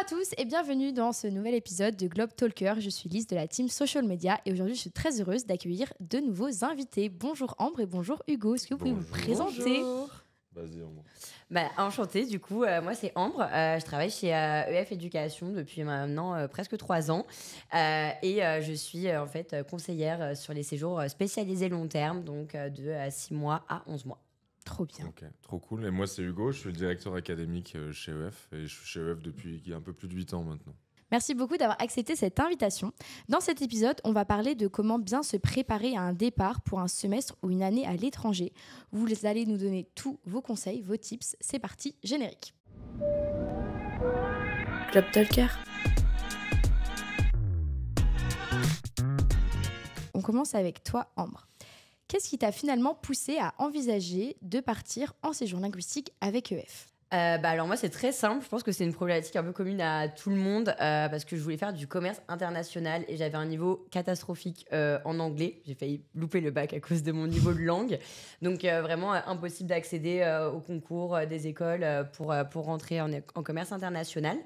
à tous et bienvenue dans ce nouvel épisode de Globe Talker. Je suis Lise de la team Social Media et aujourd'hui je suis très heureuse d'accueillir de nouveaux invités. Bonjour Ambre et bonjour Hugo, est-ce que vous pouvez vous présenter? Bonjour. Vas-y, Ambre. Enchantée, du coup, moi c'est Ambre, je travaille chez EF Éducation depuis maintenant presque 3 ans et je suis en fait conseillère sur les séjours spécialisés long terme, donc de 6 mois à 11 mois. Trop bien. Ok, trop cool. Et moi, c'est Hugo, je suis le directeur académique chez EF et je suis chez EF depuis un peu plus de 8 ans maintenant. Merci beaucoup d'avoir accepté cette invitation. Dans cet épisode, on va parler de comment bien se préparer à un départ pour un semestre ou une année à l'étranger. Vous allez nous donner tous vos conseils, vos tips. C'est parti, générique. Globe Talker. On commence avec toi, Ambre. Qu'est-ce qui t'a finalement poussé à envisager de partir en séjour linguistique avec EF ? Alors moi c'est très simple, je pense que c'est une problématique un peu commune à tout le monde parce que je voulais faire du commerce international et j'avais un niveau catastrophique en anglais. J'ai failli louper le bac à cause de mon niveau de langue. Donc vraiment impossible d'accéder au concours des écoles pour rentrer en commerce international.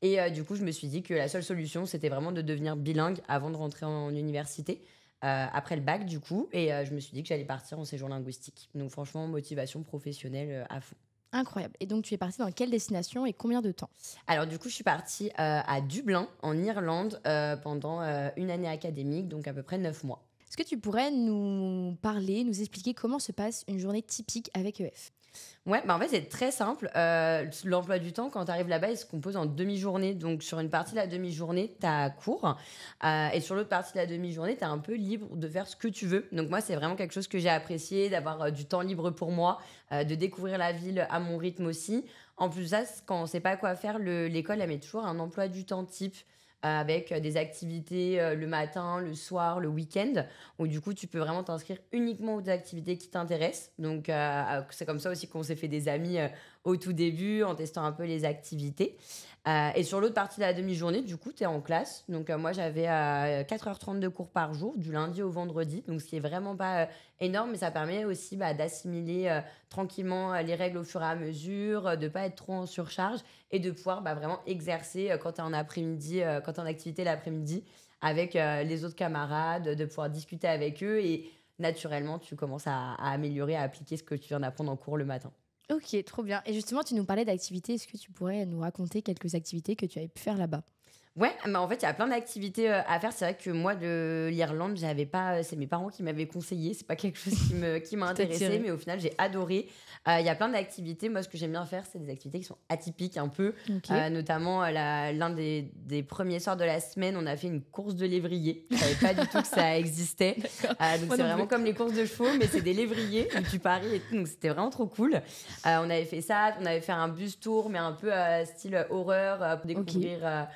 Et du coup je me suis dit que la seule solution c'était vraiment de devenir bilingue avant de rentrer en université. Après le bac du coup et je me suis dit que j'allais partir en séjour linguistique. Donc franchement motivation professionnelle à fond. Incroyable. Et donc tu es partie dans quelle destination et combien de temps ? Alors du coup je suis partie à Dublin en Irlande pendant une année académique, donc à peu près 9 mois. Est-ce que tu pourrais nous parler, nous expliquer comment se passe une journée typique avec EF ? Ouais, en fait c'est très simple. L'emploi du temps quand tu arrives là-bas il se compose en demi-journée. Donc sur une partie de la demi-journée t'as cours et sur l'autre partie de la demi-journée t'es un peu libre de faire ce que tu veux. Donc moi c'est vraiment quelque chose que j'ai apprécié, d'avoir du temps libre pour moi, de découvrir la ville à mon rythme aussi. En plus de ça, quand on sait pas quoi faire, l'école elle met toujours un emploi du temps type. Avec des activités le matin, le soir, le week-end, où du coup tu peux vraiment t'inscrire uniquement aux activités qui t'intéressent. Donc c'est comme ça aussi qu'on s'est fait des amis au tout début en testant un peu les activités. Et sur l'autre partie de la demi-journée, du coup, tu es en classe. Donc moi j'avais 4h30 de cours par jour, du lundi au vendredi. Donc ce qui est vraiment pas énorme, mais ça permet aussi d'assimiler tranquillement les règles au fur et à mesure, de pas être trop en surcharge et de pouvoir vraiment exercer quand tu es en après-midi, quand tu es en activité l'après-midi avec les autres camarades, de pouvoir discuter avec eux et naturellement tu commences à améliorer, à appliquer ce que tu viens d'apprendre en cours le matin. Ok, trop bien. Et justement, tu nous parlais d'activités. Est-ce que tu pourrais nous raconter quelques activités que tu avais pu faire là-bas ? Ouais, en fait, il y a plein d'activités à faire. C'est vrai que moi, de l'Irlande, j'avais pas. C'est mes parents qui m'avaient conseillé. C'est pas quelque chose qui m'a intéressée, mais au final, j'ai adoré. Il y a plein d'activités. Moi, ce que j'aime bien faire, c'est des activités qui sont atypiques un peu. Okay. Notamment, l'un des premiers soirs de la semaine, on a fait une course de lévriers. Je savais pas du tout que ça existait. Donc, c'est vraiment comme les courses de chevaux, mais c'est des lévriers où tu paries et tout. Donc, c'était vraiment trop cool. On avait fait ça. On avait fait un bus tour, mais un peu style horreur pour découvrir. Okay.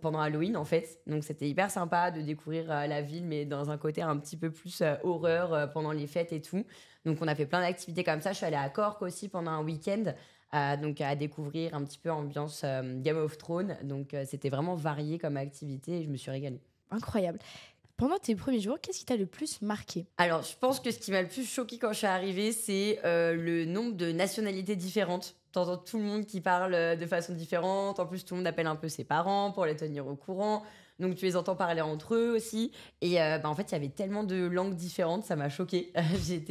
Pendant Halloween en fait, donc c'était hyper sympa de découvrir la ville mais dans un côté un petit peu plus horreur pendant les fêtes et tout. Donc on a fait plein d'activités comme ça. Je suis allée à Cork aussi pendant un week-end, donc à découvrir un petit peu ambiance Game of Thrones. Donc c'était vraiment varié comme activité et je me suis régalée. Incroyable. Pendant tes premiers jours, qu'est-ce qui t'a le plus marqué ? Alors, je pense que ce qui m'a le plus choqué quand je suis arrivée, c'est le nombre de nationalités différentes. T'entends tout le monde qui parle de façon différente. En plus, tout le monde appelle un peu ses parents pour les tenir au courant. Donc, tu les entends parler entre eux aussi. Et en fait, il y avait tellement de langues différentes, ça m'a choquée. Je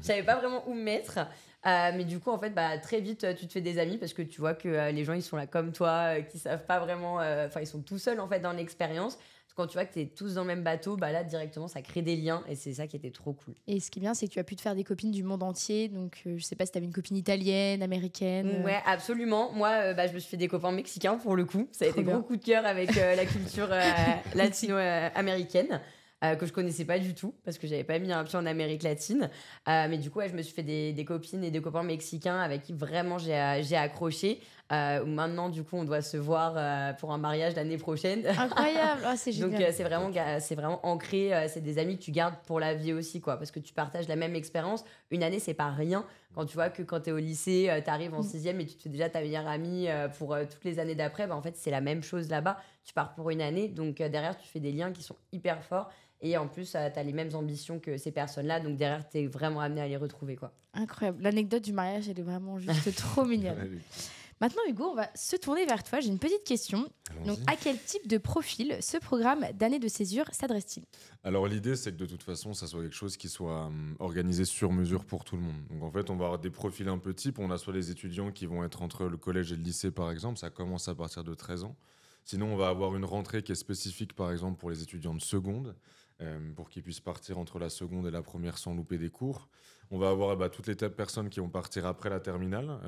savais pas vraiment où me mettre. Mais du coup, en fait, très vite, tu te fais des amis parce que tu vois que les gens, ils sont là comme toi, qui savent pas vraiment... ils sont tout seuls, en fait, dans l'expérience. Quand tu vois que tu es tous dans le même bateau, là, directement, ça crée des liens et c'est ça qui était trop cool. Et ce qui est bien, c'est que tu as pu te faire des copines du monde entier. Donc, je sais pas si tu avais une copine italienne, américaine. Ouais, absolument. Moi, je me suis fait des copains mexicains pour le coup. Ça a été gros coup de cœur avec la culture latino-américaine. Que je connaissais pas du tout parce que j'avais pas mis un pied en Amérique latine, mais du coup je me suis fait des copines et des copains mexicains avec qui vraiment j'ai accroché. Maintenant du coup on doit se voir pour un mariage l'année prochaine. Incroyable. Oh, c'est génial. Donc c'est vraiment ancré, c'est des amis que tu gardes pour la vie aussi quoi, parce que tu partages la même expérience. Une année c'est pas rien quand tu vois que quand t'es au lycée t'arrives en 6e et tu te fais déjà ta meilleure amie pour toutes les années d'après. En fait c'est la même chose là-bas, tu pars pour une année donc derrière tu fais des liens qui sont hyper forts. Et en plus, tu as les mêmes ambitions que ces personnes-là. Donc derrière, tu es vraiment amené à les retrouver, quoi. Incroyable. L'anecdote du mariage, elle est vraiment juste trop mignonne. Maintenant, Hugo, on va se tourner vers toi. J'ai une petite question. Donc, à quel type de profil ce programme d'année de césure s'adresse-t-il ? Alors l'idée, c'est que de toute façon, ça soit quelque chose qui soit organisé sur mesure pour tout le monde. Donc en fait, on va avoir des profils un peu types. On a soit les étudiants qui vont être entre le collège et le lycée, par exemple. Ça commence à partir de 13 ans. Sinon, on va avoir une rentrée qui est spécifique, par exemple, pour les étudiants de seconde, pour qu'ils puissent partir entre la seconde et la première sans louper des cours. On va avoir toutes les personnes qui vont partir après la terminale,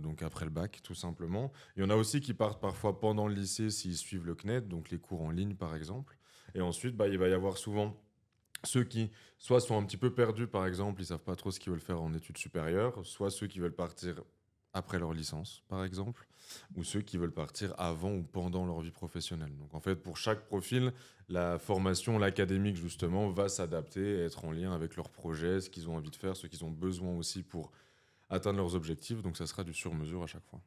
donc après le bac, tout simplement. Il y en a aussi qui partent parfois pendant le lycée s'ils suivent le CNED, donc les cours en ligne, par exemple. Et ensuite, il va y avoir souvent ceux qui soit sont un petit peu perdus, par exemple, ils savent pas trop ce qu'ils veulent faire en études supérieures, soit ceux qui veulent partir après leur licence, par exemple, ou ceux qui veulent partir avant ou pendant leur vie professionnelle. Donc en fait, pour chaque profil, la formation, l'académique, justement, va s'adapter et être en lien avec leurs projets, ce qu'ils ont envie de faire, ce qu'ils ont besoin aussi pour atteindre leurs objectifs. Donc ça sera du sur-mesure à chaque fois.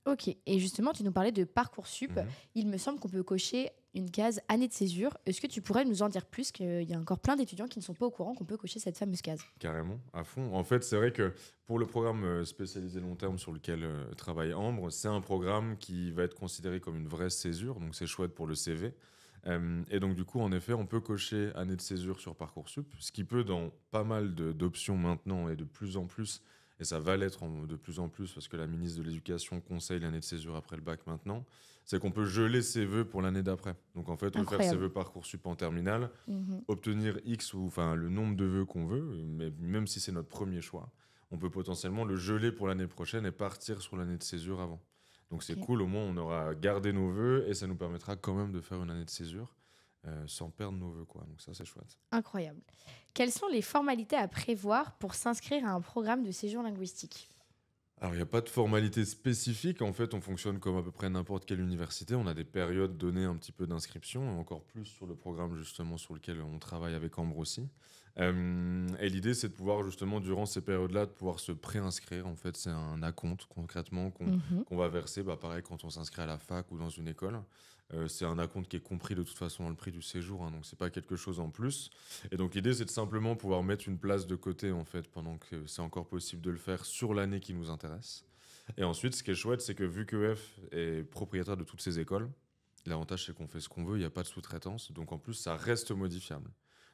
Ok, et justement, tu nous parlais de Parcoursup. Il me semble qu'on peut cocher une case année de césure. Est-ce que tu pourrais nous en dire plus, qu'il y a encore plein d'étudiants qui ne sont pas au courant qu'on peut cocher cette fameuse case ? Carrément, à fond. En fait, c'est vrai que pour le programme spécialisé long terme sur lequel travaille Ambre, c'est un programme qui va être considéré comme une vraie césure, donc c'est chouette pour le CV. Et donc du coup, en effet, on peut cocher année de césure sur Parcoursup, ce qui peut dans pas mal d'options maintenant et de plus en plus. Et ça va l'être de plus en plus parce que la ministre de l'Éducation conseille l'année de césure après le bac maintenant, c'est qu'on peut geler ses vœux pour l'année d'après. Donc en fait, on peut faire ses vœux Parcoursup en terminale, obtenir X ou le nombre de vœux qu'on veut, mais même si c'est notre premier choix, on peut potentiellement le geler pour l'année prochaine et partir sur l'année de césure avant. Donc c'est cool, au moins on aura gardé nos vœux et ça nous permettra quand même de faire une année de césure. Sans perdre nos vœux, quoi. Donc ça, c'est chouette. Incroyable. Quelles sont les formalités à prévoir pour s'inscrire à un programme de séjour linguistique ? Alors, il n'y a pas de formalité spécifique. En fait, on fonctionne comme à peu près n'importe quelle université. On a des périodes données un petit peu d'inscription, et encore plus sur le programme justement sur lequel on travaille avec Ambre aussi. Et l'idée, c'est de pouvoir justement, durant ces périodes-là, de pouvoir se préinscrire. En fait, c'est un acompte concrètement qu'on va verser, pareil, quand on s'inscrit à la fac ou dans une école. C'est un acompte qui est compris de toute façon dans le prix du séjour, donc c'est pas quelque chose en plus. Et donc l'idée, c'est de simplement pouvoir mettre une place de côté en fait pendant que c'est encore possible de le faire sur l'année qui nous intéresse. Et ensuite, ce qui est chouette, c'est que vu qu'EF est propriétaire de toutes ces écoles, l'avantage c'est qu'on fait ce qu'on veut, il n'y a pas de sous-traitance, donc en plus ça reste modifiable.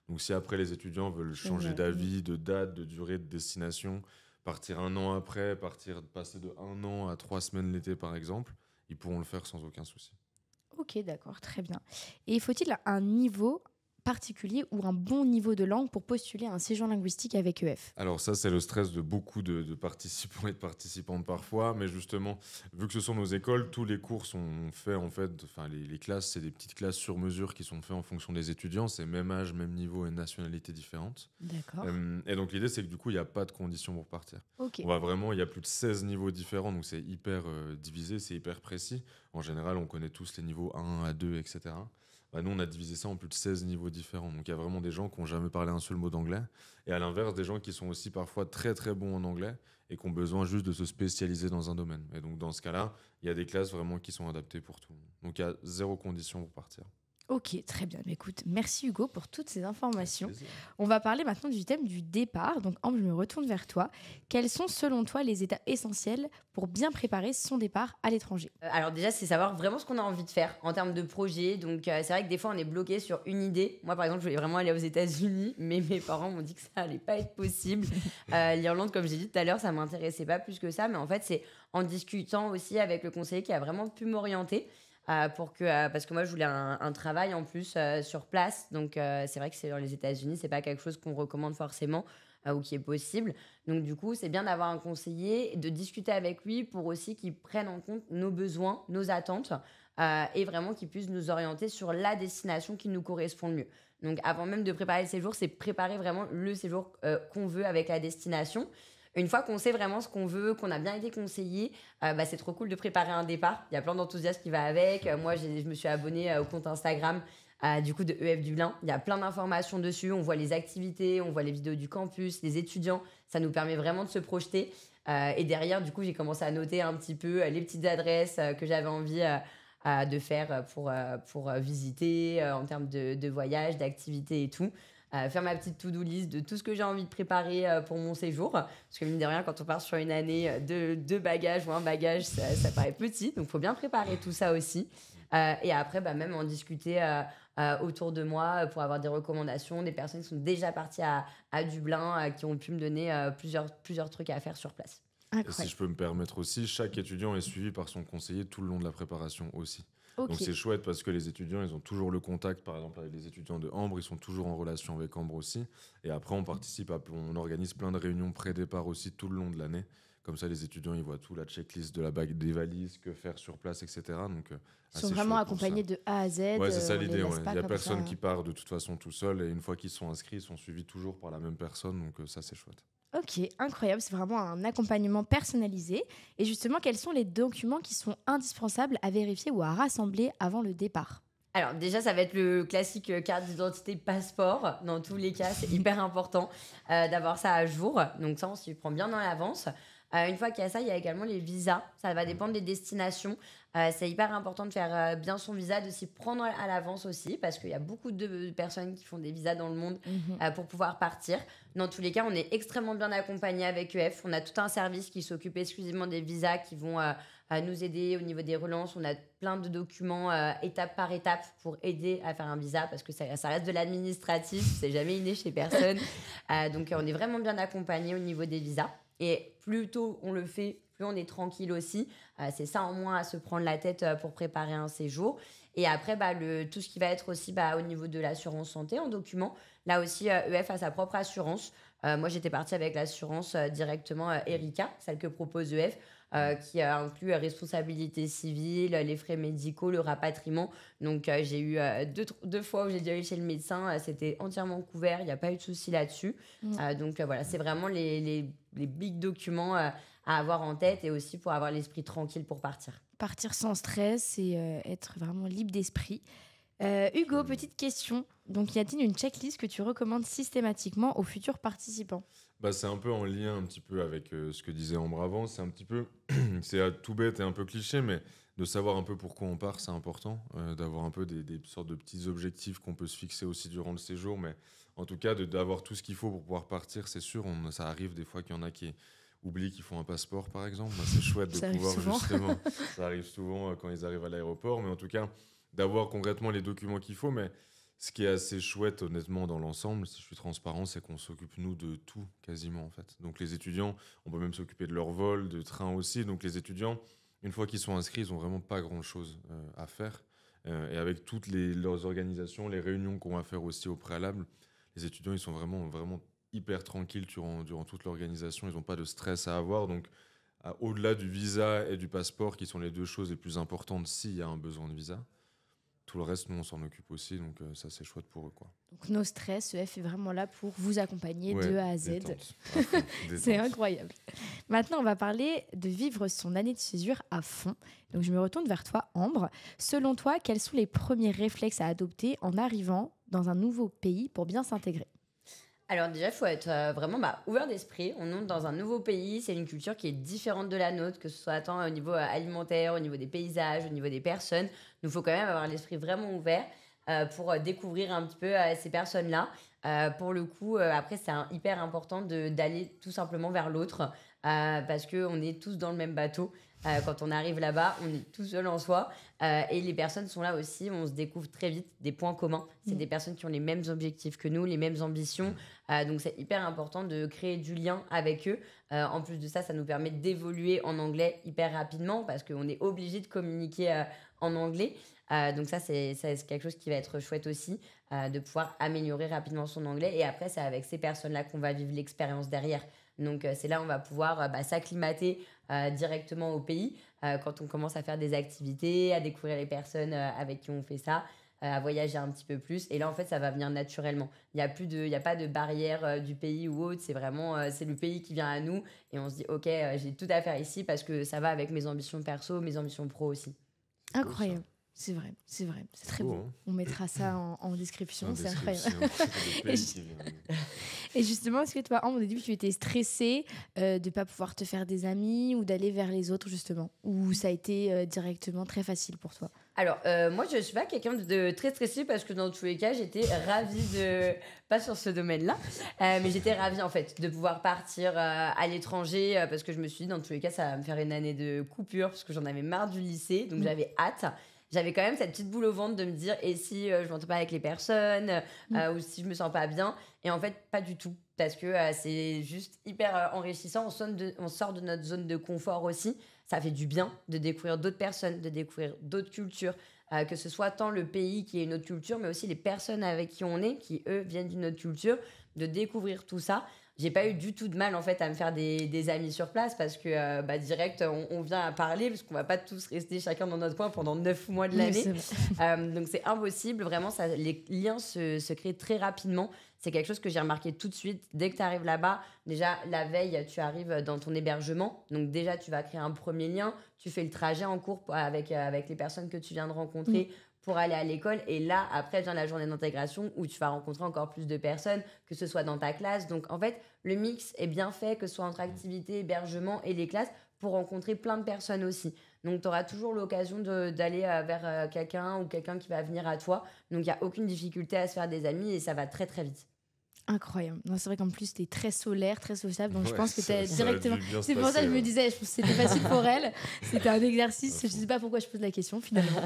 Donc si après les étudiants veulent changer d'avis, de date, de durée, de destination, partir un an après, passer de 1 an à 3 semaines l'été par exemple, ils pourront le faire sans aucun souci. Ok, d'accord, très bien. Et faut-il un niveau particulier ou un bon niveau de langue pour postuler à un séjour linguistique avec EF ? Alors ça, c'est le stress de beaucoup de participants et de participantes parfois, mais justement, vu que ce sont nos écoles, tous les cours sont faits en fait, les classes, c'est des petites classes sur mesure qui sont faites en fonction des étudiants, c'est même âge, même niveau et nationalité différentes. D'accord. Et donc l'idée, c'est que du coup, il n'y a pas de conditions pour partir. Ok. Il y a plus de 16 niveaux différents, donc c'est hyper divisé, c'est hyper précis. En général, on connaît tous les niveaux 1, A2, etc. Nous, on a divisé ça en plus de 16 niveaux différents. Donc, il y a vraiment des gens qui n'ont jamais parlé un seul mot d'anglais. Et à l'inverse, des gens qui sont aussi parfois très, très bons en anglais et qui ont besoin juste de se spécialiser dans un domaine. Et donc, dans ce cas-là, il y a des classes vraiment qui sont adaptées pour tout le monde. Donc, il y a 0 condition pour partir. Ok, très bien. Écoute, merci Hugo pour toutes ces informations. On va parler maintenant du thème du départ. Donc, Ambre, je me retourne vers toi. Quels sont, selon toi, les étapes essentielles pour bien préparer son départ à l'étranger ? Alors déjà, c'est savoir vraiment ce qu'on a envie de faire en termes de projet. Donc, c'est vrai que des fois, on est bloqué sur une idée. Moi, par exemple, je voulais vraiment aller aux États-Unis, mais mes parents m'ont dit que ça allait pas être possible. L'Irlande, comme j'ai dit tout à l'heure, ça m'intéressait pas plus que ça. Mais en fait, c'est en discutant aussi avec le conseiller qui a vraiment pu m'orienter. Parce que moi je voulais un travail en plus sur place, donc c'est vrai que c'est dans les États-Unis, c'est pas quelque chose qu'on recommande forcément ou qui est possible, donc du coup c'est bien d'avoir un conseiller et de discuter avec lui pour aussi qu'il prenne en compte nos besoins, nos attentes et vraiment qu'il puisse nous orienter sur la destination qui nous correspond le mieux. Donc avant même de préparer le séjour, c'est préparer vraiment le séjour qu'on veut avec la destination. Une fois qu'on sait vraiment ce qu'on veut, qu'on a bien été conseillé, c'est trop cool de préparer un départ. Il y a plein d'enthousiasme qui va avec. Moi, je me suis abonnée au compte Instagram du coup de EF Dublin. Il y a plein d'informations dessus. On voit les activités, on voit les vidéos du campus, les étudiants. Ça nous permet vraiment de se projeter. Et derrière, du coup, j'ai commencé à noter un petit peu les petites adresses que j'avais envie de faire pour visiter en termes de voyage, d'activités et tout. faire ma petite to-do list de tout ce que j'ai envie de préparer pour mon séjour. Parce que mine de rien, quand on part sur une année, deux bagages ou un bagage, ça paraît petit. Donc, il faut bien préparer tout ça aussi. Et après, même en discuter autour de moi pour avoir des recommandations, des personnes qui sont déjà parties à Dublin, qui ont pu me donner plusieurs trucs à faire sur place. Et si je peux me permettre aussi, chaque étudiant est suivi par son conseiller tout le long de la préparation aussi. Ok. Donc c'est chouette parce que les étudiants, ils ont toujours le contact, par exemple avec les étudiants de Ambre, ils sont toujours en relation avec Ambre aussi. Et après, on organise plein de réunions pré-départ aussi tout le long de l'année. Comme ça, les étudiants, ils voient tout, la checklist de la bague des valises, que faire sur place, etc. Donc, ils sont vraiment accompagnés de A à Z. Ouais, c'est ça l'idée. Il n'y a personne qui part de toute façon tout seul. Et une fois qu'ils sont inscrits, ils sont suivis toujours par la même personne. Donc ça, c'est chouette. Ok, incroyable. C'est vraiment un accompagnement personnalisé. Et justement, quels sont les documents qui sont indispensables à vérifier ou à rassembler avant le départ ? Alors déjà, ça va être le classique carte d'identité, passeport. Dans tous les cas, c'est hyper important d'avoir ça à jour. Donc ça, on s'y prend bien dans l'avance. Une fois qu'il y a ça, il y a également les visas. Ça va dépendre des destinations. C'est hyper important de faire bien son visa, de s'y prendre à l'avance aussi, parce qu'il y a beaucoup de personnes qui font des visas dans le monde pour pouvoir partir. Dans tous les cas, on est extrêmement bien accompagné avec EF. On a tout un service qui s'occupe exclusivement des visas, qui vont nous aider au niveau des relances. On a plein de documents étape par étape pour aider à faire un visa, parce que ça reste de l'administratif, c'est jamais inné chez personne. Donc on est vraiment bien accompagné au niveau des visas. Et plus tôt on le fait, plus on est tranquille aussi. C'est ça en moins à se prendre la tête pour préparer un séjour. Et après, tout ce qui va être aussi au niveau de l'assurance santé en document. Là aussi, EF a sa propre assurance. Moi, j'étais partie avec l'assurance directement Erika, celle que propose EF, qui inclut responsabilité civile, les frais médicaux, le rapatriement. Donc, j'ai eu deux fois où j'ai dû aller chez le médecin. C'était entièrement couvert. Il n'y a pas eu de souci là-dessus. Donc, voilà, c'est vraiment les big documents à avoir en tête, et aussi pour avoir l'esprit tranquille pour partir. Partir sans stress et être vraiment libre d'esprit. Hugo, petite question. Donc, y a-t-il une checklist que tu recommandes systématiquement aux futurs participants ? C'est un peu en lien un petit peu avec ce que disait Ambre avant. C'est un petit peu, c'est tout bête et un peu cliché, mais de savoir un peu pourquoi on part, c'est important. D'avoir un peu des sortes de petits objectifs qu'on peut se fixer aussi durant le séjour. Mais en tout cas, d'avoir tout ce qu'il faut pour pouvoir partir, c'est sûr. Ça arrive des fois qu'il y en a qui oublient qu'ils font un passeport, par exemple. C'est chouette de pouvoir justement. Ça arrive souvent quand ils arrivent à l'aéroport. Mais en tout cas, d'avoir concrètement les documents qu'il faut. Mais ce qui est assez chouette, honnêtement, dans l'ensemble, si je suis transparent, c'est qu'on s'occupe, nous, de tout, quasiment, en fait. Donc, les étudiants, on peut même s'occuper de leur vol, de train aussi. Donc, les étudiants, une fois qu'ils sont inscrits, ils n'ont vraiment pas grand-chose à faire. Et avec toutes leurs organisations, les réunions qu'on va faire aussi au préalable, les étudiants, ils sont vraiment, vraiment hyper tranquilles durant toute l'organisation. Ils n'ont pas de stress à avoir. Donc, au-delà du visa et du passeport, qui sont les deux choses les plus importantes s'il y a un besoin de visa, tout le reste, nous, on s'en occupe aussi. Donc, ça, c'est chouette pour eux, quoi. Donc, no stress, EF est vraiment là pour vous accompagner de A à Z. Détente. C'est incroyable. Maintenant, on va parler de vivre son année de césure à fond. Donc, je me retourne vers toi, Ambre. Selon toi, quels sont les premiers réflexes à adopter en arrivant dans un nouveau pays pour bien s'intégrer ? Alors déjà, il faut être vraiment ouvert d'esprit. On entre dans un nouveau pays, c'est une culture qui est différente de la nôtre, que ce soit tant au niveau alimentaire, au niveau des paysages, au niveau des personnes. Donc il faut quand même avoir l'esprit vraiment ouvert pour découvrir un petit peu ces personnes-là. Pour le coup, après, c'est hyper important d'aller tout simplement vers l'autre parce qu'on est tous dans le même bateau. Quand on arrive là-bas, on est tout seul en soi. Et les personnes sont là aussi, on se découvre très vite des points communs. C'est des personnes qui ont les mêmes objectifs que nous, les mêmes ambitions. Donc c'est hyper important de créer du lien avec eux. En plus de ça, ça nous permet d'évoluer en anglais hyper rapidement parce qu'on est obligé de communiquer en anglais. Donc ça, c'est quelque chose qui va être chouette aussi, de pouvoir améliorer rapidement son anglais. Et après, c'est avec ces personnes-là qu'on va vivre l'expérience derrière. Donc c'est là où on va pouvoir s'acclimater directement au pays quand on commence à faire des activités, à découvrir les personnes avec qui on fait ça, à voyager un petit peu plus. Et là, en fait, ça va venir naturellement. Il n'y a pas de barrière du pays ou autre. C'est vraiment c'est le pays qui vient à nous. Et on se dit, OK, j'ai tout à faire ici parce que ça va avec mes ambitions perso, mes ambitions pro aussi. Incroyable. C'est vrai, c'est très Beau, beau. hein. On mettra ça en description, c'est incroyable. Et Et justement, est-ce que toi, Ambre, au début, tu étais stressée de ne pas pouvoir te faire des amis ou d'aller vers les autres, justement? Ou ça a été directement très facile pour toi? Alors, moi, je suis pas quelqu'un de très stressé parce que dans tous les cas, j'étais ravie de... Pas sur ce domaine-là, mais j'étais ravie, en fait, de pouvoir partir à l'étranger parce que je me suis dit, dans tous les cas, ça va me faire une année de coupure parce que j'en avais marre du lycée, donc j'avais hâte. J'avais quand même cette petite boule au ventre de me dire, et si je m'entends pas avec les personnes ou si je me sens pas bien? Et en fait, pas du tout, parce que c'est juste hyper enrichissant. On sort de notre zone de confort aussi. Ça fait du bien de découvrir d'autres personnes, de découvrir d'autres cultures, que ce soit tant le pays qui est une autre culture, mais aussi les personnes avec qui on est, qui eux viennent d'une autre culture, de découvrir tout ça. J'ai pas eu du tout de mal en fait à me faire des amis sur place parce que direct on vient à parler parce qu'on va pas tous rester chacun dans notre coin pendant 9 mois de l'année. Donc c'est impossible, vraiment les liens se créent très rapidement. C'est quelque chose que j'ai remarqué tout de suite. Dès que tu arrives là-bas, déjà la veille, tu arrives dans ton hébergement. Donc déjà, tu vas créer un premier lien. Tu fais le trajet en cours avec les personnes que tu viens de rencontrer pour aller à l'école. Et là, après, vient la journée d'intégration où tu vas rencontrer encore plus de personnes, que ce soit dans ta classe. Donc en fait, le mix est bien fait, que ce soit entre activité, hébergement et les classes, pour rencontrer plein de personnes aussi. Donc, tu auras toujours l'occasion d'aller vers quelqu'un ou quelqu'un qui va venir à toi. Donc, il n'y a aucune difficulté à se faire des amis et ça va très, très vite. Incroyable. Non, c'est vrai qu'en plus, t'es très solaire, très sociable. Donc, je pense que t'es ça directement. C'est pour ça que je me disais, je pense que c'était facile pour elle. C'était un exercice. Je sais pas pourquoi je pose la question finalement.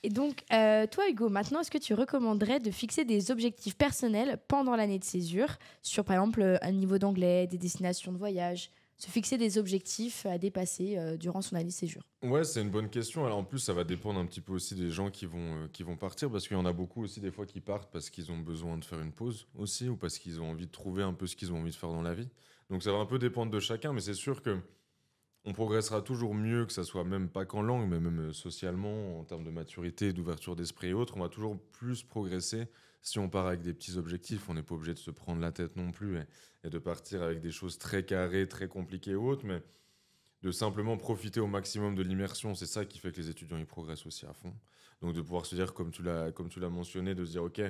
Et donc, toi, Hugo, maintenant, est-ce que tu recommanderais de fixer des objectifs personnels pendant l'année de césure sur, par exemple, un niveau d'anglais, des destinations de voyage, se fixer des objectifs à dépasser durant son année de séjour? Ouais, c'est une bonne question. Alors en plus, ça va dépendre un petit peu aussi des gens qui vont partir, parce qu'il y en a beaucoup aussi des fois qui partent parce qu'ils ont besoin de faire une pause aussi, ou parce qu'ils ont envie de trouver un peu ce qu'ils ont envie de faire dans la vie. Donc ça va un peu dépendre de chacun, mais c'est sûr que on progressera toujours mieux, que ça soit même pas qu'en langue, mais même socialement, en termes de maturité, d'ouverture d'esprit et autres. On va toujours plus progresser si on part avec des petits objectifs. On n'est pas obligé de se prendre la tête non plus et de partir avec des choses très carrées, très compliquées ou autres, mais de simplement profiter au maximum de l'immersion. C'est ça qui fait que les étudiants ils progressent aussi à fond. Donc de pouvoir se dire, comme tu l'as mentionné, de se dire, ok,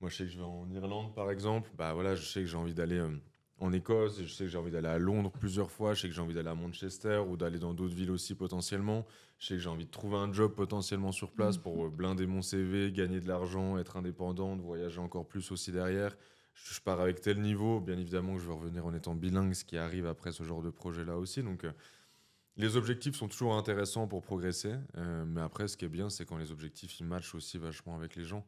moi je sais que je vais en Irlande par exemple, bah voilà, je sais que j'ai envie d'aller en Écosse, je sais que j'ai envie d'aller à Londres plusieurs fois, je sais que j'ai envie d'aller à Manchester ou d'aller dans d'autres villes aussi potentiellement, je sais que j'ai envie de trouver un job potentiellement sur place pour blinder mon CV, gagner de l'argent, être indépendant, de voyager encore plus aussi derrière. Je pars avec tel niveau, bien évidemment que je vais revenir en étant bilingue, ce qui arrive après ce genre de projet-là aussi. Donc les objectifs sont toujours intéressants pour progresser, mais après ce qui est bien, c'est quand les objectifs ils matchent aussi vachement avec les gens.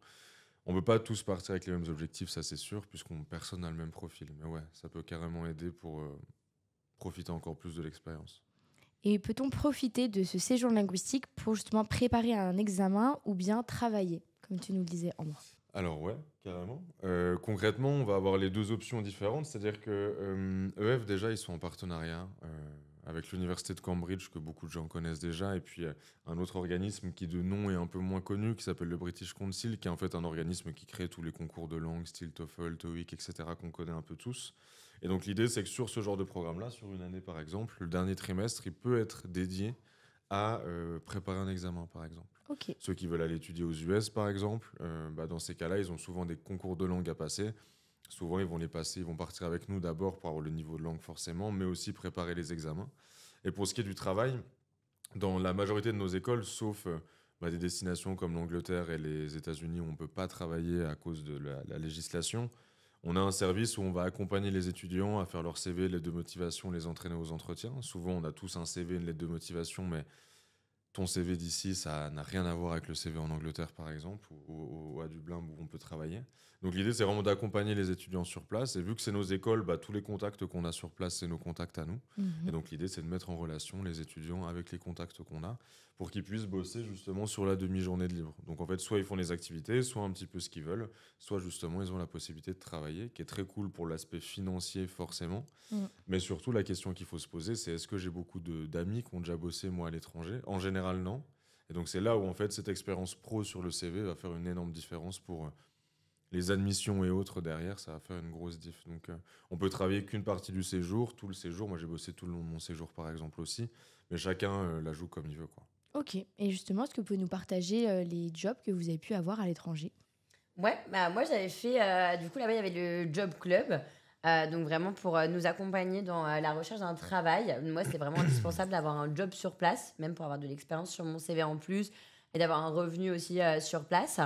On ne peut pas tous partir avec les mêmes objectifs, ça c'est sûr, puisqu'on personne n'a le même profil. Mais ouais, ça peut carrément aider pour profiter encore plus de l'expérience. Et peut-on profiter de ce séjour linguistique pour justement préparer un examen ou bien travailler, comme tu nous le disais, Ambre? Alors ouais, carrément. Concrètement, on va avoir les deux options différentes, c'est-à-dire que EF déjà, ils sont en partenariat avec l'université de Cambridge, que beaucoup de gens connaissent déjà, et puis un autre organisme qui de nom est un peu moins connu, qui s'appelle le British Council, qui est en fait un organisme qui crée tous les concours de langue, style TOEFL, TOEIC, etc., qu'on connaît un peu tous. Et donc l'idée, c'est que sur ce genre de programme-là, sur une année par exemple, le dernier trimestre, il peut être dédié à préparer un examen, par exemple. Ok. Ceux qui veulent aller étudier aux US, par exemple, dans ces cas-là, ils ont souvent des concours de langue à passer. Souvent, ils vont les passer, ils vont partir avec nous d'abord pour avoir le niveau de langue forcément, mais aussi préparer les examens. Et pour ce qui est du travail, dans la majorité de nos écoles, sauf des destinations comme l'Angleterre et les États-Unis où on ne peut pas travailler à cause de la législation, on a un service où on va accompagner les étudiants à faire leur CV, lettre de motivation, les entraîner aux entretiens. Souvent, on a tous un CV, une lettre de motivation, mais ton CV d'ici, ça n'a rien à voir avec le CV en Angleterre, par exemple, ou à Dublin où on peut travailler. Donc l'idée, c'est vraiment d'accompagner les étudiants sur place. Et vu que c'est nos écoles, tous les contacts qu'on a sur place, c'est nos contacts à nous. Et donc l'idée, c'est de mettre en relation les étudiants avec les contacts qu'on a pour qu'ils puissent bosser justement sur la demi-journée de libre. Donc en fait, soit ils font les activités, soit un petit peu ce qu'ils veulent, soit justement, ils ont la possibilité de travailler, qui est très cool pour l'aspect financier forcément. Mais surtout, la question qu'il faut se poser, c'est est-ce que j'ai beaucoup d'amis qui ont déjà bossé, moi, à l'étranger? En général, non. Et donc c'est là où en fait, cette expérience pro sur le CV va faire une énorme différence pour les admissions et autres derrière, ça va faire une grosse diff. Donc, on peut travailler qu'une partie du séjour, tout le séjour. Moi, j'ai bossé tout le long de mon séjour, par exemple, aussi. Mais chacun la joue comme il veut, quoi. Ok. Et justement, est-ce que vous pouvez nous partager les jobs que vous avez pu avoir à l'étranger? Ouais, bah moi j'avais fait, du coup là-bas il y avait le Job Club, donc vraiment pour nous accompagner dans la recherche d'un travail. Moi c'est vraiment indispensable d'avoir un job sur place, même pour avoir de l'expérience sur mon CV en plus et d'avoir un revenu aussi sur place.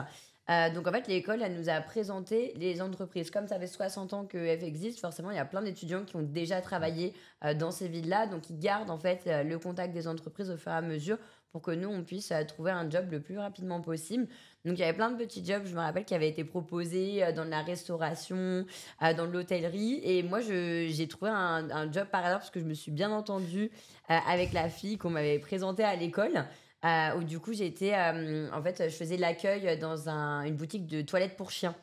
Donc en fait l'école elle nous a présenté les entreprises. Comme ça fait 60 ans que EF existe, forcément il y a plein d'étudiants qui ont déjà travaillé dans ces villes-là, donc ils gardent en fait le contact des entreprises au fur et à mesure pour que nous on puisse trouver un job le plus rapidement possible. Donc, il y avait plein de petits jobs, je me rappelle, qui avaient été proposés dans la restauration, dans l'hôtellerie. Et moi, j'ai trouvé un job par hasard parce que je me suis bien entendue avec la fille qu'on m'avait présentée à l'école. Où du coup, en fait, je faisais l'accueil dans une boutique de toilettes pour chiens.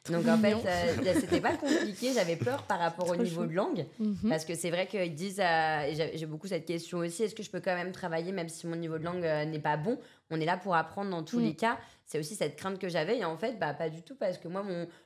Donc en fait, Mignon. c'était pas compliqué. J'avais peur par rapport au Trop niveau chou. de langue. Mhm. Parce que c'est vrai qu'ils disent, et j'ai beaucoup cette question aussi, est-ce que je peux quand même travailler même si mon niveau de langue n'est pas bon? On est là pour apprendre dans tous Mm. les cas. C'est aussi cette crainte que j'avais. Et en fait, bah, pas du tout, parce que moi,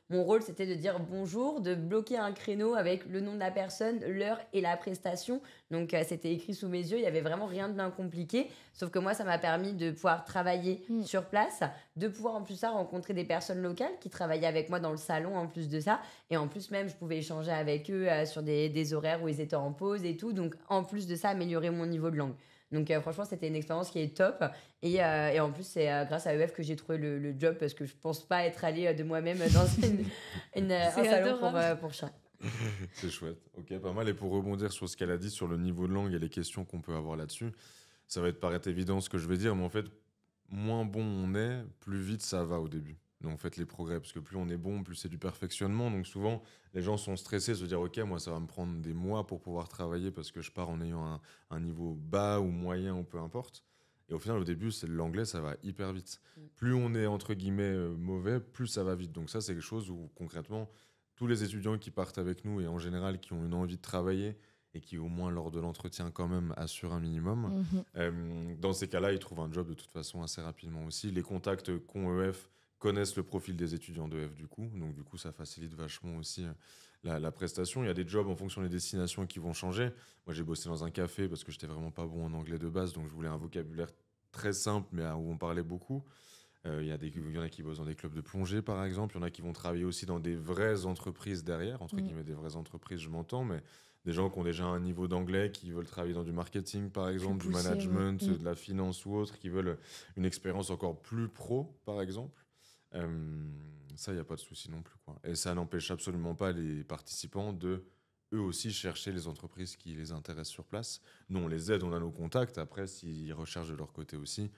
mon rôle, c'était de dire bonjour, de bloquer un créneau avec le nom de la personne, l'heure et la prestation. Donc, c'était écrit sous mes yeux. Il n'y avait vraiment rien de bien compliqué. Sauf que moi, ça m'a permis de pouvoir travailler Mm. sur place, de pouvoir en plus ça rencontrer des personnes locales qui travaillaient avec moi dans le salon en plus de ça. Et en plus, même, je pouvais échanger avec eux sur des horaires où ils étaient en pause et tout. Donc, en plus de ça, améliorer mon niveau de langue. Donc, franchement, c'était une expérience qui est top. Et en plus, c'est grâce à EF que j'ai trouvé le job parce que je pense pas être allée de moi-même dans un C'est salon adorable. pour chiens. C'est chouette. Ok, pas mal. Et pour rebondir sur ce qu'elle a dit sur le niveau de langue et les questions qu'on peut avoir là-dessus, ça va te paraître évident ce que je vais dire, mais en fait, moins bon on est, plus vite ça va au début. Donc en fait, les progrès, parce que plus on est bon, plus c'est du perfectionnement. Donc souvent, les gens sont stressés, se dire, ok, moi ça va me prendre des mois pour pouvoir travailler parce que je pars en ayant un niveau bas ou moyen ou peu importe. Et au final, au début, c'est l'anglais, ça va hyper vite. Plus on est entre guillemets mauvais, plus ça va vite. Donc ça, c'est quelque chose où concrètement, tous les étudiants qui partent avec nous et en général qui ont une envie de travailler et qui au moins lors de l'entretien quand même assurent un minimum, Mhm. dans ces cas-là, ils trouvent un job de toute façon assez rapidement aussi. Les contacts qu'ont EF connaissent le profil des étudiants d'EF du coup, donc du coup ça facilite vachement aussi la prestation. Il y a des jobs en fonction des destinations qui vont changer. Moi j'ai bossé dans un café parce que j'étais vraiment pas bon en anglais de base, donc je voulais un vocabulaire très simple mais où on parlait beaucoup. Il y en a qui bossent dans des clubs de plongée, par exemple. Il y en a qui vont travailler aussi dans des vraies entreprises derrière. Entre guillemets, des vraies entreprises, je m'entends, mais des gens qui ont déjà un niveau d'anglais, qui veulent travailler dans du marketing, par exemple, du poussé, ouais. management, de la finance ou autre, qui veulent une expérience encore plus pro, par exemple. Ça, il n'y a pas de souci non plus, quoi. Et ça n'empêche absolument pas les participants de, eux aussi, chercher les entreprises qui les intéressent sur place. Nous, on les aide, on a nos contacts. Après, s'ils recherchent de leur côté aussi,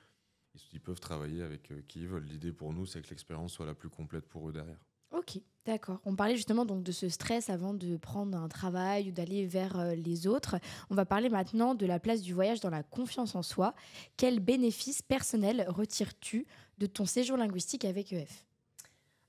ils peuvent travailler avec qui ils veulent. L'idée pour nous, c'est que l'expérience soit la plus complète pour eux derrière. Ok, d'accord. On parlait justement donc de ce stress avant de prendre un travail ou d'aller vers les autres. On va parler maintenant de la place du voyage dans la confiance en soi. Quels bénéfices personnels retires-tu de ton séjour linguistique avec EF?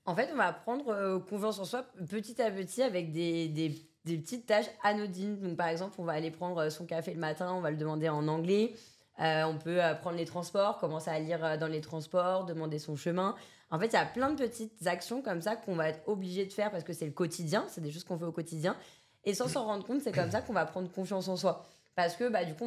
En fait, on va prendre confiance en soi petit à petit avec des petites tâches anodines. Donc, par exemple, on va aller prendre son café le matin, on va le demander en anglais. On peut prendre les transports, commencer à lire dans les transports, demander son chemin. En fait, il y a plein de petites actions comme ça qu'on va être obligé de faire parce que c'est le quotidien, c'est des choses qu'on fait au quotidien. Et sans s'en rendre compte, c'est comme ça qu'on va prendre confiance en soi. Parce que bah, du coup,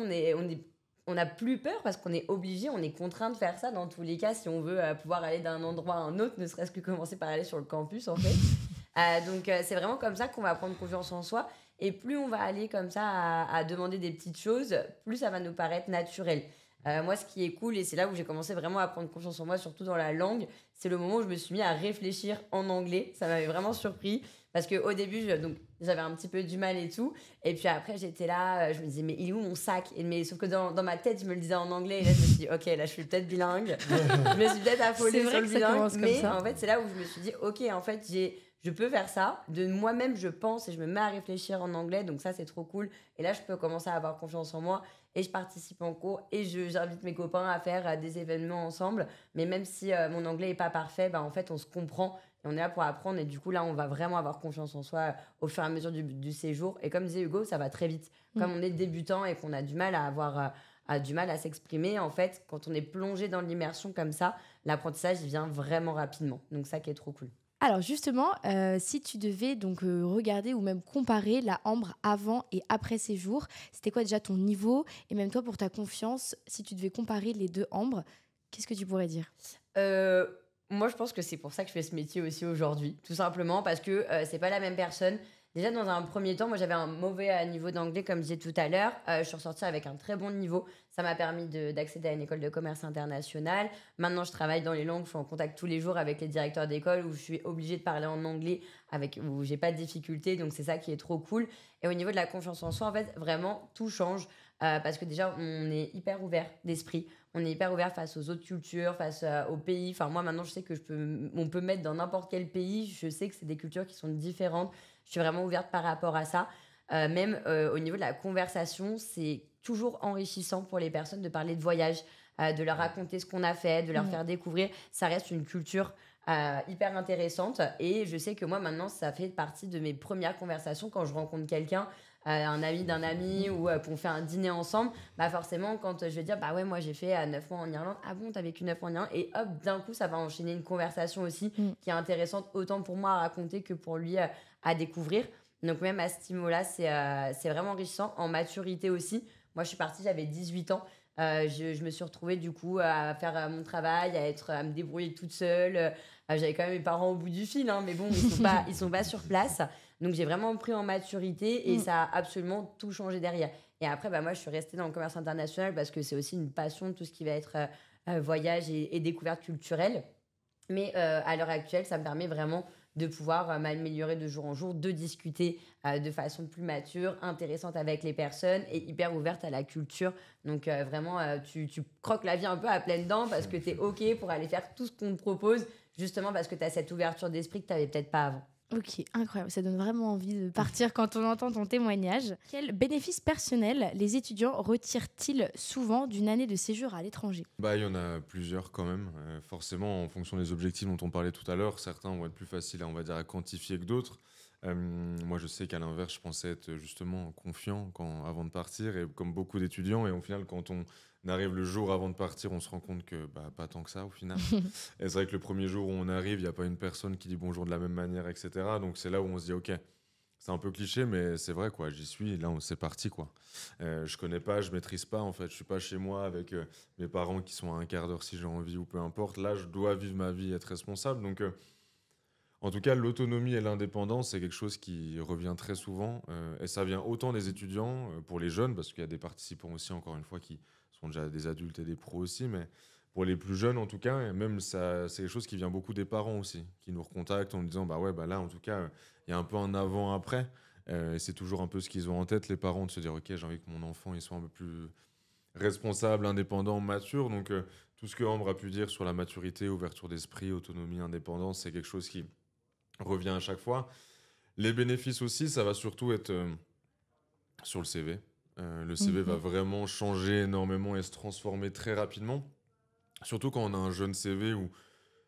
on n'a plus peur parce qu'on est obligé, on est contraint de faire ça dans tous les cas si on veut pouvoir aller d'un endroit à un autre, ne serait-ce que commencer par aller sur le campus en fait. Donc c'est vraiment comme ça qu'on va prendre confiance en soi. Et plus on va aller comme ça à demander des petites choses, plus ça va nous paraître naturel. Moi, ce qui est cool, et c'est là où j'ai commencé vraiment à prendre confiance en moi, surtout dans la langue, c'est le moment où je me suis mis à réfléchir en anglais. Ça m'avait vraiment surpris. Parce qu'au début, donc, j'avais un petit peu du mal et tout. Et puis après, j'étais là, je me disais, mais il est où mon sac? Sauf que dans ma tête, je me le disais en anglais. Et là, je me suis dit, ok, là, je suis peut-être bilingue. Je me suis peut-être affolée C'est vrai sur que le ça bilingue. commence comme Mais ça. en fait, c'est là où je me suis dit, ok, en fait, je peux faire ça. De moi-même, je pense et je me mets à réfléchir en anglais. Donc ça, c'est trop cool. Et là, je peux commencer à avoir confiance en moi. Et je participe en cours. Et j'invite mes copains à faire des événements ensemble. Mais même si mon anglais n'est pas parfait, bah, en fait, on se comprend. Et on est là pour apprendre. Et du coup, là, on va vraiment avoir confiance en soi au fur et à mesure du séjour. Et comme disait Hugo, ça va très vite. Comme on est débutant et qu'on a du mal à avoir... a du mal à s'exprimer, en fait, quand on est plongé dans l'immersion comme ça, l'apprentissage il vient vraiment rapidement. Donc ça qui est trop cool. Alors justement, si tu devais donc regarder ou même comparer la Ambre avant et après séjour, c'était quoi déjà ton niveau? Et même toi, pour ta confiance, si tu devais comparer les deux Ambres, qu'est-ce que tu pourrais dire? Euh, Moi, je pense que c'est pour ça que je fais ce métier aussi aujourd'hui. Tout simplement parce que c'est pas la même personne. Déjà, dans un premier temps, moi, j'avais un mauvais niveau d'anglais, comme je disais tout à l'heure. Je suis ressortie avec un très bon niveau. Ça m'a permis d'accéder à une école de commerce internationale. Maintenant, je travaille dans les langues. Je suis en contact tous les jours avec les directeurs d'école où je suis obligée de parler en anglais, où j'ai pas de difficultés. Donc, c'est ça qui est trop cool. Et au niveau de la confiance en soi, en fait, vraiment, tout change. Parce que déjà, on est hyper ouvert d'esprit. On est hyper ouvert face aux autres cultures, face aux pays. Enfin, moi, maintenant, je sais que on peut me mettre dans n'importe quel pays. Je sais que c'est des cultures qui sont différentes. Je suis vraiment ouverte par rapport à ça. Même au niveau de la conversation, c'est toujours enrichissant pour les personnes de parler de voyage, de leur raconter ce qu'on a fait, de leur faire découvrir. Ça reste une culture hyper intéressante. Et je sais que moi, maintenant, ça fait partie de mes premières conversations quand je rencontre quelqu'un. Un ami d'un ami ou qu'on fait un dîner ensemble, bah forcément quand je vais dire bah ouais moi j'ai fait 9 mois en Irlande, ah bon t'as vécu 9 mois en Irlande, et hop d'un coup ça va enchaîner une conversation aussi qui est intéressante autant pour moi à raconter que pour lui à découvrir. Donc même à ce niveau là c'est vraiment enrichissant en maturité aussi. Moi je suis partie, j'avais 18 ans. Je me suis retrouvée du coup à faire mon travail, à me débrouiller toute seule. J'avais quand même mes parents au bout du fil, hein, mais bon, ils sont pas sur place. Donc j'ai vraiment pris en maturité et ça a absolument tout changé derrière. Et après, bah, moi, je suis restée dans le commerce international parce que c'est aussi une passion, tout ce qui va être voyage et découverte culturelle. Mais à l'heure actuelle, ça me permet vraiment de pouvoir m'améliorer de jour en jour, de discuter de façon plus mature, intéressante avec les personnes et hyper ouverte à la culture. Donc vraiment, tu croques la vie un peu à pleines dents parce que tu es OK pour aller faire tout ce qu'on te propose, justement parce que tu as cette ouverture d'esprit que tu n'avais peut-être pas avant. Ok, incroyable. Ça donne vraiment envie de partir quand on entend ton témoignage. Quels bénéfices personnels les étudiants retirent-ils souvent d'une année de séjour à l'étranger? Bah, il y en a plusieurs quand même. Forcément, en fonction des objectifs dont on parlait tout à l'heure, certains vont être plus faciles on va dire, à quantifier que d'autres. Moi, je sais qu'à l'inverse, je pensais être justement confiant avant de partir, et comme beaucoup d'étudiants. Et au final, quand on arrive le jour avant de partir, on se rend compte que bah, pas tant que ça au final. Et c'est vrai que le premier jour où on arrive, il n'y a pas une personne qui dit bonjour de la même manière, etc. Donc c'est là où on se dit, ok, c'est un peu cliché, mais c'est vrai, quoi. J'y suis, et là, c'est parti, quoi. Je connais pas, je maîtrise pas, en fait. Je suis pas chez moi avec mes parents qui sont à un quart d'heure si j'ai envie ou peu importe. Là, je dois vivre ma vie, être responsable. Donc, en tout cas, l'autonomie et l'indépendance, c'est quelque chose qui revient très souvent. Et ça vient autant des étudiants, pour les jeunes, parce qu'il y a des participants aussi, encore une fois, qui sont déjà des adultes et des pros aussi. Mais pour les plus jeunes, en tout cas, et même ça, c'est quelque chose qui vient beaucoup des parents aussi, qui nous recontactent en nous disant, bah ouais, bah là, en tout cas, il y a un peu un avant-après. Et c'est toujours un peu ce qu'ils ont en tête, les parents, de se dire, ok, j'ai envie que mon enfant il soit un peu plus responsable, indépendant, mature. Donc, tout ce que Ambre a pu dire sur la maturité, ouverture d'esprit, autonomie, indépendance, c'est quelque chose qui revient à chaque fois. Les bénéfices aussi, ça va surtout être sur le CV. Le CV va vraiment changer énormément et se transformer très rapidement. Surtout quand on a un jeune CV où,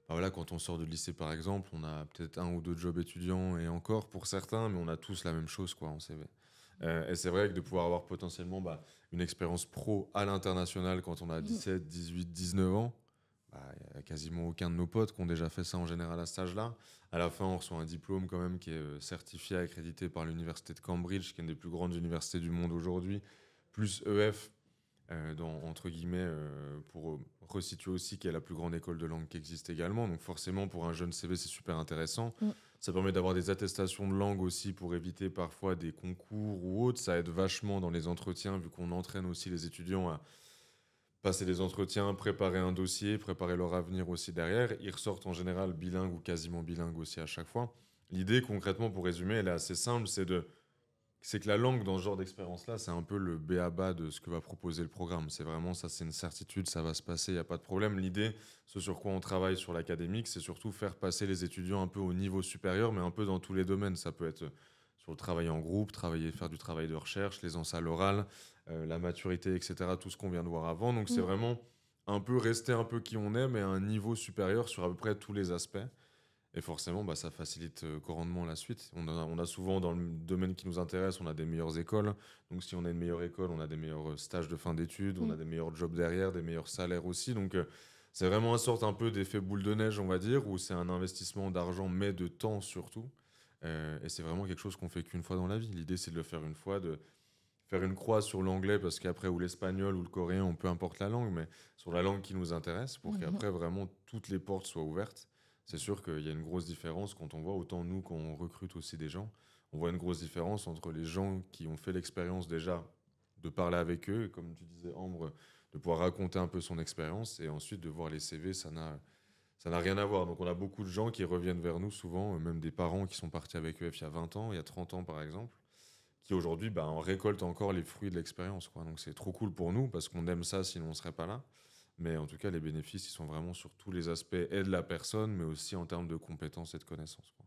bah voilà, quand on sort de lycée par exemple, on a peut-être un ou deux jobs étudiants et encore pour certains, mais on a tous la même chose quoi en CV. Et c'est vrai que de pouvoir avoir potentiellement une expérience pro à l'international quand on a 17, 18, 19 ans, il n'y a quasiment aucun de nos potes qui ont déjà fait ça en général à cet âge-là. À la fin, on reçoit un diplôme quand même qui est certifié, accrédité par l'université de Cambridge, qui est une des plus grandes universités du monde aujourd'hui, plus EF, entre guillemets, pour resituer aussi, qui est la plus grande école de langue qui existe également. Donc forcément, pour un jeune CV, c'est super intéressant. Ça permet d'avoir des attestations de langue aussi pour éviter parfois des concours ou autres. Ça aide vachement dans les entretiens, vu qu'on entraîne aussi les étudiants à passer des entretiens, préparer un dossier, préparer leur avenir aussi derrière. Ils ressortent en général bilingues ou quasiment bilingues aussi à chaque fois. L'idée, concrètement, pour résumer, elle est assez simple, c'est que la langue, dans ce genre d'expérience-là, c'est un peu le b.a.-ba de ce que va proposer le programme. C'est vraiment ça, c'est une certitude, ça va se passer, il n'y a pas de problème. L'idée, ce sur quoi on travaille sur l'académique, c'est surtout faire passer les étudiants un peu au niveau supérieur, mais un peu dans tous les domaines. Ça peut être sur le travail en groupe, faire du travail de recherche, l'aisance à l'oral, la maturité, etc., tout ce qu'on vient de voir avant. Donc c'est vraiment un peu rester un peu qui on est, mais à un niveau supérieur sur à peu près tous les aspects. Et forcément, ça facilite grandement la suite. On a souvent, dans le domaine qui nous intéresse, on a des meilleures écoles. Donc, si on a une meilleure école, on a des meilleurs stages de fin d'études, on a des meilleurs jobs derrière, des meilleurs salaires aussi. Donc, C'est vraiment une sorte un peu d'effet boule de neige, on va dire, où c'est un investissement d'argent, mais de temps surtout. Et c'est vraiment quelque chose qu'on fait qu'une fois dans la vie. L'idée, c'est de le faire une fois, de faire une croix sur l'anglais, parce qu'après, ou l'espagnol, ou le coréen, on peu importe la langue, mais sur la langue qui nous intéresse, pour qu'après, vraiment, toutes les portes soient ouvertes. C'est sûr qu'il y a une grosse différence quand on voit, autant nous, quand on recrute aussi des gens, on voit une grosse différence entre les gens qui ont fait l'expérience déjà de parler avec eux, et comme tu disais, Ambre, de pouvoir raconter un peu son expérience, et ensuite de voir les CV, ça n'a rien à voir. Donc on a beaucoup de gens qui reviennent vers nous souvent, même des parents qui sont partis avec EF il y a 20 ans, il y a 30 ans par exemple, qui aujourd'hui en récoltent encore les fruits de l'expérience, quoi. Donc c'est trop cool pour nous, parce qu'on aime ça, sinon on ne serait pas là. Mais en tout cas, les bénéfices, ils sont vraiment sur tous les aspects, et de la personne, mais aussi en termes de compétences et de connaissances, quoi.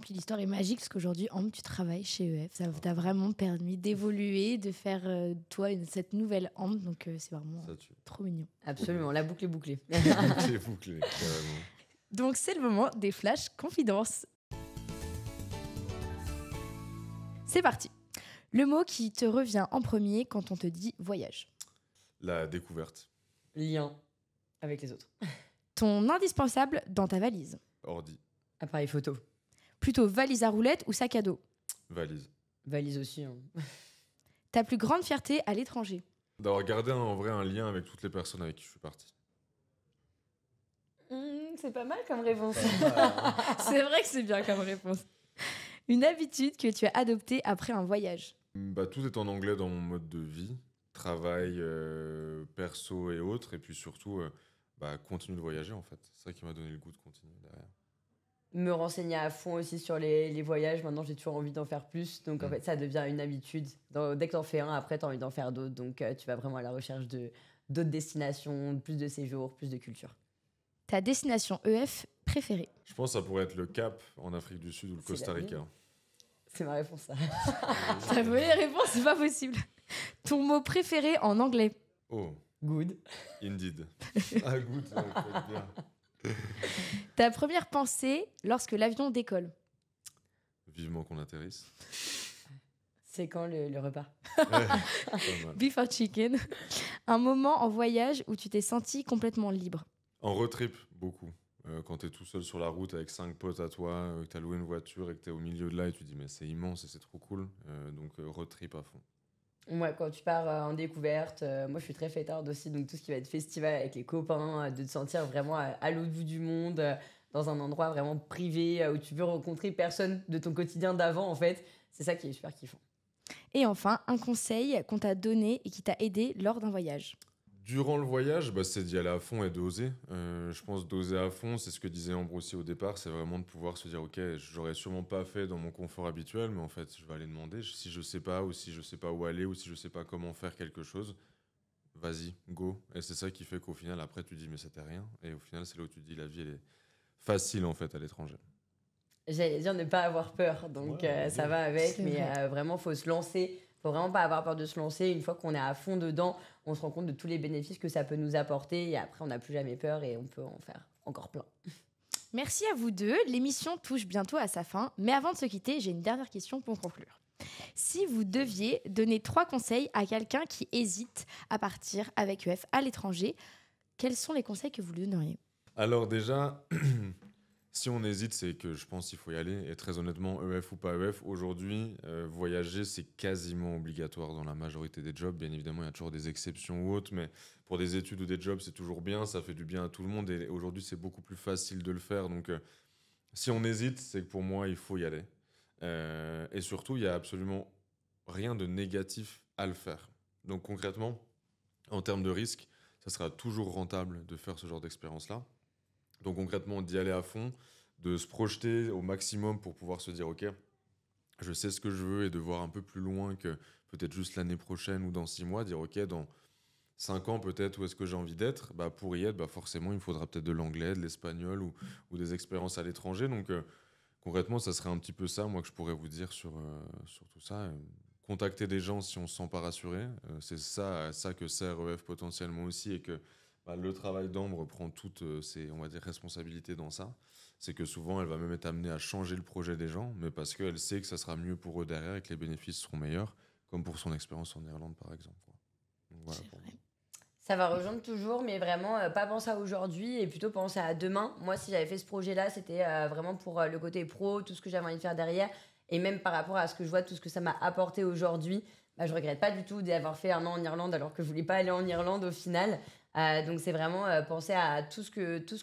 Puis l'histoire est magique parce qu'aujourd'hui, Ambre, tu travailles chez EF. Ça t'a vraiment permis d'évoluer, de faire toi cette nouvelle Ambre. Donc c'est vraiment Ça tue. trop mignon. Absolument, la boucle est bouclée. C'est bouclé, carrément. Donc c'est le moment des flash confidences. C'est parti. Le mot qui te revient en premier quand on te dit voyage. La découverte. Lien avec les autres. Ton indispensable dans ta valise. Ordi. Appareil photo. Plutôt valise à roulettes ou sac à dos. Valise. Valise aussi. Hein. Ta plus grande fierté à l'étranger. D'avoir gardé en vrai un lien avec toutes les personnes avec qui je suis parti. C'est pas mal comme réponse. C'est vrai que c'est bien comme réponse. Une habitude que tu as adoptée après un voyage. Tout est en anglais dans mon mode de vie. Travail, perso et autres. Et puis surtout, continuer de voyager en fait. C'est ça qui m'a donné le goût de continuer derrière. Me renseigner à fond aussi sur les voyages. Maintenant, j'ai toujours envie d'en faire plus. Donc, en fait, ça devient une habitude. Dès que t'en fais un, après, t'as envie d'en faire d'autres. Donc, tu vas vraiment à la recherche d'autres destinations, plus de séjours, plus de culture. Ta destination EF préférée. Je pense que ça pourrait être le Cap en Afrique du Sud ou le C'est Costa la Rica. C'est ma réponse, ça. T'as volé les réponses, c'est pas possible. Ton mot préféré en anglais. Oh, Good. indeed. Ah, good, ça peut être bien. Ta première pensée lorsque l'avion décolle. Vivement qu'on atterrisse. C'est quand le repas? Ouais, pas mal. Beef or chicken. Un moment en voyage où tu t'es senti complètement libre. En road trip, beaucoup. Quand t'es tout seul sur la route avec 5 potes à toi, que t'as loué une voiture et que t'es au milieu de là et tu te dis mais c'est immense et c'est trop cool. Donc road trip à fond. Ouais, quand tu pars en découverte, moi je suis très fêtarde aussi, donc tout ce qui va être festival avec les copains, de te sentir vraiment à l'autre bout du monde, dans un endroit vraiment privé, où tu veux rencontrer personne de ton quotidien d'avant en fait, c'est ça qui est super kiffant. Et enfin, un conseil qu'on t'a donné et qui t'a aidé lors d'un voyage. Durant le voyage, c'est d'y aller à fond et d'oser. Je pense d'oser à fond, c'est ce que disait Ambre aussi au départ, c'est vraiment de pouvoir se dire ok, j'aurais sûrement pas fait dans mon confort habituel, mais en fait je vais aller demander. Si je sais pas, ou si je sais pas où aller, ou si je sais pas comment faire quelque chose, vas-y, go. Et c'est ça qui fait qu'au final, après tu dis mais c'était rien. Et au final, c'est là où tu te dis la vie elle est facile en fait à l'étranger. J'allais dire ne pas avoir peur, donc ça va avec, C'est mais vrai. vraiment faut se lancer, faut vraiment pas avoir peur de se lancer. Une fois qu'on est à fond dedans, on se rend compte de tous les bénéfices que ça peut nous apporter et après on n'a plus jamais peur et on peut en faire encore plein. Merci à vous deux. L'émission touche bientôt à sa fin. Mais avant de se quitter, j'ai une dernière question pour conclure. Si vous deviez donner 3 conseils à quelqu'un qui hésite à partir avec EF à l'étranger, quels sont les conseils que vous lui donneriez ? Alors déjà, si on hésite, c'est que je pense qu'il faut y aller. Et très honnêtement, EF ou pas EF, aujourd'hui, voyager, c'est quasiment obligatoire dans la majorité des jobs. Bien évidemment, il y a toujours des exceptions ou autres, mais pour des études ou des jobs, c'est toujours bien. Ça fait du bien à tout le monde. Et aujourd'hui, c'est beaucoup plus facile de le faire. Donc, si on hésite, c'est que pour moi, il faut y aller. Et surtout, il n'y a absolument rien de négatif à le faire. Donc concrètement, en termes de risque, ça sera toujours rentable de faire ce genre d'expérience-là. Donc concrètement, d'y aller à fond, de se projeter au maximum pour pouvoir se dire ok, je sais ce que je veux et de voir un peu plus loin que peut-être juste l'année prochaine ou dans 6 mois, dire ok, dans 5 ans peut-être où est-ce que j'ai envie d'être, pour y être, forcément il me faudra peut-être de l'anglais, de l'espagnol ou des expériences à l'étranger. Donc concrètement, ça serait un petit peu ça, moi, que je pourrais vous dire sur tout ça. Contacter des gens si on ne se sent pas rassuré. C'est ça que sert EF potentiellement aussi et que le travail d'Ambre prend toutes ses, on va dire, responsabilités dans ça. C'est que souvent, elle va même être amenée à changer le projet des gens, mais parce qu'elle sait que ça sera mieux pour eux derrière et que les bénéfices seront meilleurs, comme pour son expérience en Irlande, par exemple. Donc, voilà, C'est pour vrai. moi. Ça va rejoindre toujours, mais vraiment pas penser à aujourd'hui et plutôt penser à demain. Moi, si j'avais fait ce projet-là, c'était vraiment pour le côté pro, tout ce que j'avais envie de faire derrière. Et même par rapport à ce que je vois, tout ce que ça m'a apporté aujourd'hui, bah, je regrette pas du tout d'avoir fait 1 an en Irlande alors que je voulais pas aller en Irlande au final. Donc c'est vraiment penser à tout ce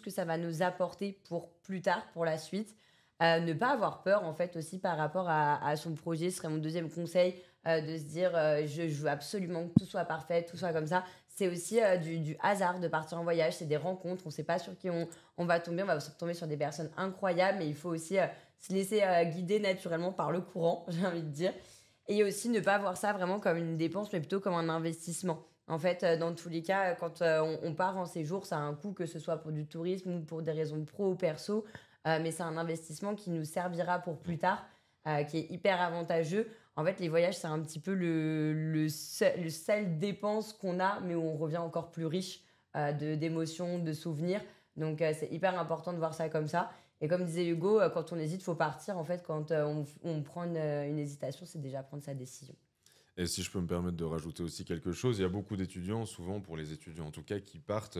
que ça va nous apporter pour plus tard, pour la suite. Ne pas avoir peur en fait aussi par rapport à son projet, ce serait mon deuxième conseil, de se dire je veux absolument que tout soit parfait, tout soit comme ça. C'est aussi du hasard de partir en voyage, c'est des rencontres, on ne sait pas sur qui on va tomber, on va tomber sur des personnes incroyables, mais il faut aussi se laisser guider naturellement par le courant, j'ai envie de dire. Et aussi ne pas voir ça vraiment comme une dépense, mais plutôt comme un investissement. En fait, dans tous les cas, quand on part en séjour, ça a un coût, que ce soit pour du tourisme ou pour des raisons pro ou perso, mais c'est un investissement qui nous servira pour plus tard, qui est hyper avantageux. En fait, les voyages, c'est un petit peu le seul dépense qu'on a, mais où on revient encore plus riche d'émotions, de souvenirs. Donc, c'est hyper important de voir ça comme ça. Et comme disait Hugo, quand on hésite, il faut partir. En fait, quand on prend une hésitation, c'est déjà prendre sa décision. Et si je peux me permettre de rajouter aussi quelque chose, il y a beaucoup d'étudiants, souvent pour les étudiants en tout cas, qui partent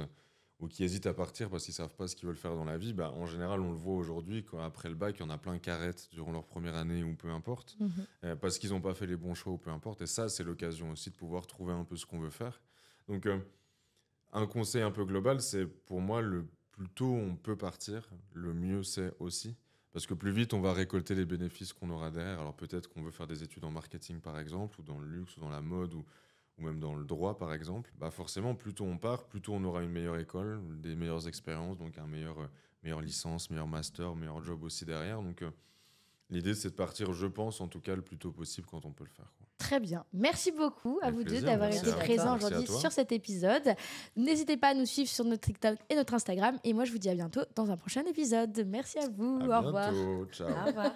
ou qui hésitent à partir parce qu'ils ne savent pas ce qu'ils veulent faire dans la vie. Bah, en général, on le voit aujourd'hui, après le bac, il y en a plein qui arrêtent durant leur première année ou peu importe, parce qu'ils n'ont pas fait les bons choix ou peu importe. Et ça, c'est l'occasion aussi de pouvoir trouver un peu ce qu'on veut faire. Donc, un conseil un peu global, c'est pour moi, le plus tôt on peut partir, le mieux c'est aussi. Parce que plus vite on va récolter les bénéfices qu'on aura derrière. Alors peut-être qu'on veut faire des études en marketing par exemple, ou dans le luxe, ou dans la mode, ou même dans le droit par exemple. Bah forcément, plus tôt on part, plus tôt on aura une meilleure école, des meilleures expériences, donc meilleure licence, meilleur master, meilleur job aussi derrière. Donc l'idée c'est de partir, je pense, en tout cas le plus tôt possible quand on peut le faire, quoi. Très bien. Merci beaucoup à Avec vous deux plaisir, d'avoir merci été à toi. présents Merci à aujourd'hui toi. sur cet épisode. N'hésitez pas à nous suivre sur notre TikTok et notre Instagram. Et moi, je vous dis à bientôt dans un prochain épisode. Merci à vous. À Au revoir. bientôt, ciao. Au revoir.